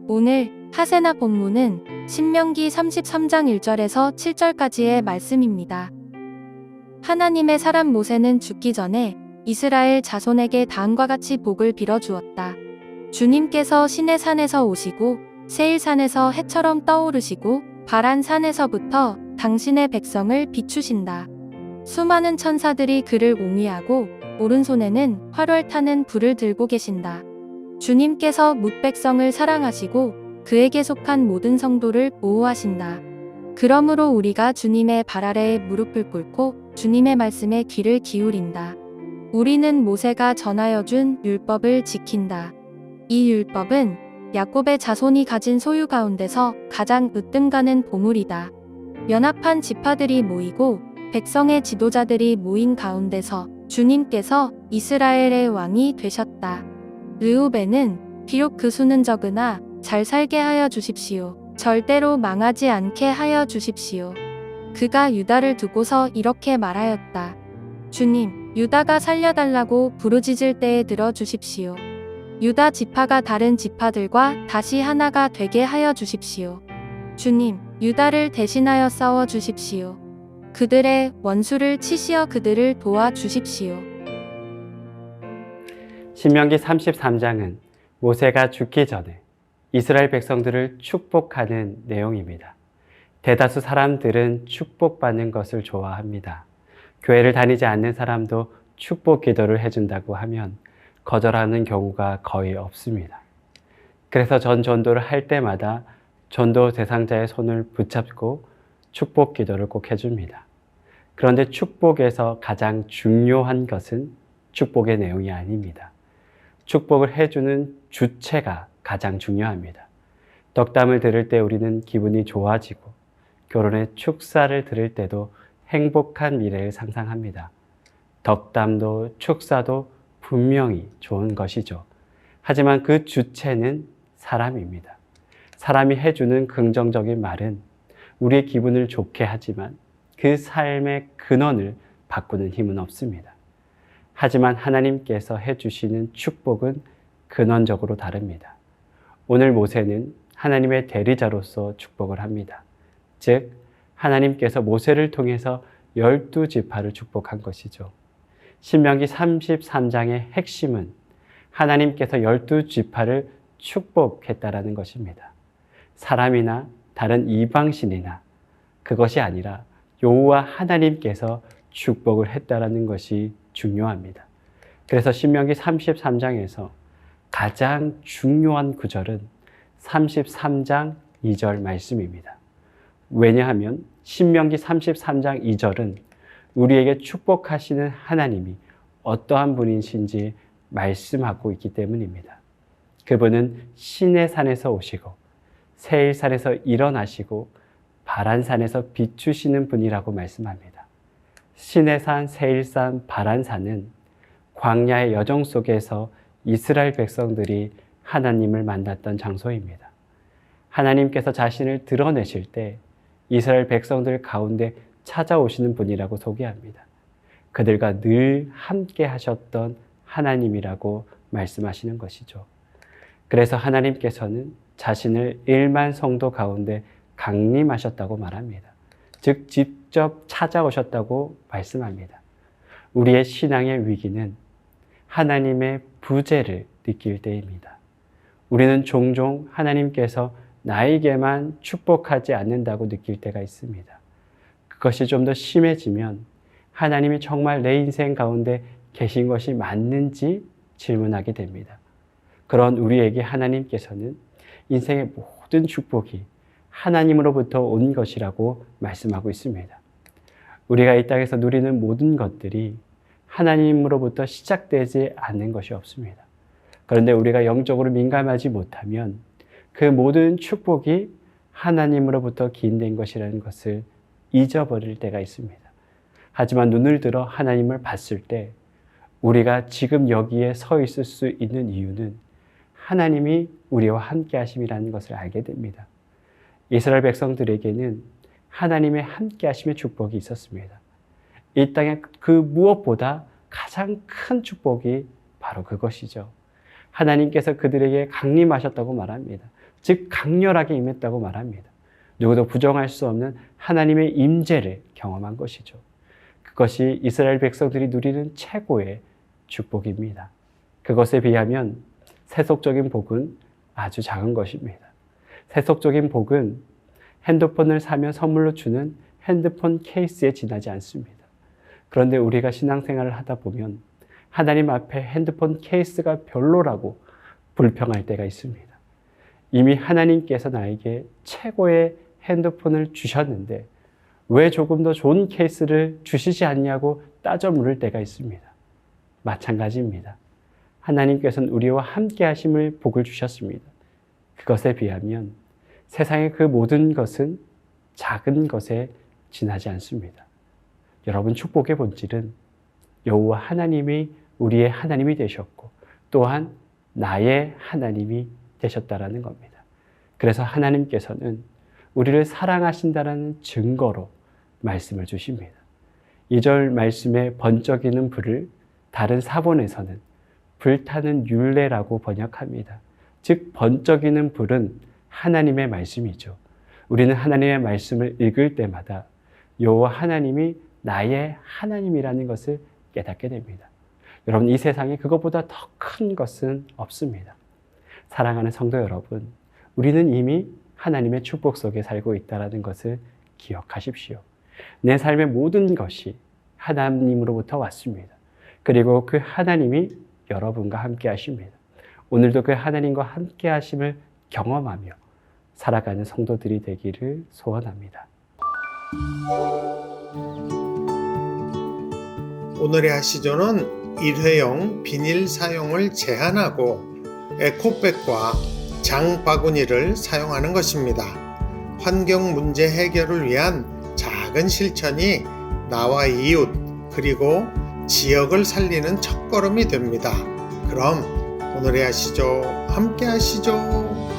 오늘 하세나 본문은 신명기 33장 1절에서 7절까지의 말씀입니다. 하나님의 사람 모세는 죽기 전에 이스라엘 자손에게 다음과 같이 복을 빌어 주었다. 주님께서 시내산에서 오시고 세일산에서 해처럼 떠오르시고 바란산에서부터 당신의 백성을 비추신다. 수많은 천사들이 그를 옹위하고 오른손에는 활활 타는 불을 들고 계신다. 주님께서 뭇 백성을 사랑하시고 그에게 속한 모든 성도를 보호하신다. 그러므로 우리가 주님의 발 아래에 무릎을 꿇고 주님의 말씀에 귀를 기울인다. 우리는 모세가 전하여 준 율법을 지킨다. 이 율법은 야곱의 자손이 가진 소유 가운데서 가장 으뜸가는 보물이다. 연합한 지파들이 모이고 백성의 지도자들이 모인 가운데서 주님께서 이스라엘의 왕이 되셨다. 르우벤은 비록 그 수는 적으나 잘 살게 하여 주십시오. 절대로 망하지 않게 하여 주십시오. 그가 유다를 두고서 이렇게 말하였다. 주님, 유다가 살려달라고 부르짖을 때에 들어 주십시오. 유다 지파가 다른 지파들과 다시 하나가 되게 하여 주십시오. 주님, 유다를 대신하여 싸워 주십시오. 그들의 원수를 치시어 그들을 도와 주십시오. 신명기 33장은 모세가 죽기 전에 이스라엘 백성들을 축복하는 내용입니다. 대다수 사람들은 축복받는 것을 좋아합니다. 교회를 다니지 않는 사람도 축복 기도를 해준다고 하면 거절하는 경우가 거의 없습니다. 그래서 전도를 할 때마다 전도 대상자의 손을 붙잡고 축복 기도를 꼭 해줍니다. 그런데 축복에서 가장 중요한 것은 축복의 내용이 아닙니다. 축복을 해주는 주체가 가장 중요합니다. 덕담을 들을 때 우리는 기분이 좋아지고 결혼의 축사를 들을 때도 행복한 미래를 상상합니다. 덕담도 축사도 분명히 좋은 것이죠. 하지만 그 주체는 사람입니다. 사람이 해주는 긍정적인 말은 우리의 기분을 좋게 하지만 그 삶의 근원을 바꾸는 힘은 없습니다. 하지만 하나님께서 해주시는 축복은 근원적으로 다릅니다. 오늘 모세는 하나님의 대리자로서 축복을 합니다. 즉, 하나님께서 모세를 통해서 12지파를 축복한 것이죠. 신명기 33장의 핵심은 하나님께서 12지파를 축복했다라는 것입니다. 사람이나 다른 이방신이나 그것이 아니라 여호와 하나님께서 축복을 했다라는 것이 중요합니다. 그래서 신명기 33장에서 가장 중요한 구절은 33장 2절 말씀입니다. 왜냐하면 신명기 33장 2절은 우리에게 축복하시는 하나님이 어떠한 분이신지 말씀하고 있기 때문입니다. 그분은 시내산에서 오시고 세일산에서 일어나시고 바란산에서 비추시는 분이라고 말씀합니다. 시내산, 세일산, 바란산은 광야의 여정 속에서 이스라엘 백성들이 하나님을 만났던 장소입니다. 하나님께서 자신을 드러내실 때 이스라엘 백성들 가운데 찾아오시는 분이라고 소개합니다. 그들과 늘 함께 하셨던 하나님이라고 말씀하시는 것이죠. 그래서 하나님께서는 자신을 1만 성도 가운데 강림하셨다고 말합니다. 즉 직접 찾아오셨다고 말씀합니다. 우리의 신앙의 위기는 하나님의 부재를 느낄 때입니다. 우리는 종종 하나님께서 나에게만 축복하지 않는다고 느낄 때가 있습니다. 그것이 좀 더 심해지면 하나님이 정말 내 인생 가운데 계신 것이 맞는지 질문하게 됩니다. 그런 우리에게 하나님께서는 인생의 모든 축복이 하나님으로부터 온 것이라고 말씀하고 있습니다. 우리가 이 땅에서 누리는 모든 것들이 하나님으로부터 시작되지 않는 것이 없습니다. 그런데 우리가 영적으로 민감하지 못하면 그 모든 축복이 하나님으로부터 기인된 것이라는 것을 잊어버릴 때가 있습니다. 하지만 눈을 들어 하나님을 봤을 때 우리가 지금 여기에 서 있을 수 있는 이유는 하나님이 우리와 함께 하심이라는 것을 알게 됩니다. 이스라엘 백성들에게는 하나님의 함께 하심의 축복이 있었습니다. 이 땅에 그 무엇보다 가장 큰 축복이 바로 그것이죠. 하나님께서 그들에게 강림하셨다고 말합니다. 즉 강렬하게 임했다고 말합니다. 누구도 부정할 수 없는 하나님의 임재를 경험한 것이죠. 그것이 이스라엘 백성들이 누리는 최고의 축복입니다. 그것에 비하면 세속적인 복은 아주 작은 것입니다. 세속적인 복은 핸드폰을 사면 선물로 주는 핸드폰 케이스에 지나지 않습니다. 그런데 우리가 신앙생활을 하다 보면 하나님 앞에 핸드폰 케이스가 별로라고 불평할 때가 있습니다. 이미 하나님께서 나에게 최고의 핸드폰을 주셨는데 왜 조금 더 좋은 케이스를 주시지 않냐고 따져 물을 때가 있습니다. 마찬가지입니다. 하나님께서는 우리와 함께 하심을 복을 주셨습니다. 그것에 비하면 세상의 그 모든 것은 작은 것에 지나지 않습니다. 여러분, 축복의 본질은 여호와 하나님이 우리의 하나님이 되셨고 또한 나의 하나님이 되셨다라는 겁니다. 그래서 하나님께서는 우리를 사랑하신다라는 증거로 말씀을 주십니다. 2절 말씀에 번쩍이는 불을 다른 사본에서는 불타는 율례라고 번역합니다. 즉 번쩍이는 불은 하나님의 말씀이죠. 우리는 하나님의 말씀을 읽을 때마다 여호와 하나님이 나의 하나님이라는 것을 깨닫게 됩니다. 여러분, 이 세상에 그것보다 더 큰 것은 없습니다. 사랑하는 성도 여러분, 우리는 이미 하나님의 축복 속에 살고 있다는 것을 기억하십시오. 내 삶의 모든 것이 하나님으로부터 왔습니다. 그리고 그 하나님이 여러분과 함께 하십니다. 오늘도 그 하나님과 함께 하심을 경험하며 살아가는 성도들이 되기를 소원합니다. 오늘의 하시조는 일회용 비닐 사용을 제한하고 에코백과 장바구니를 사용하는 것입니다. 환경 문제 해결을 위한 작은 실천이 나와 이웃 그리고 지역을 살리는 첫걸음이 됩니다. 그럼 오늘의 하시조 함께 하시죠.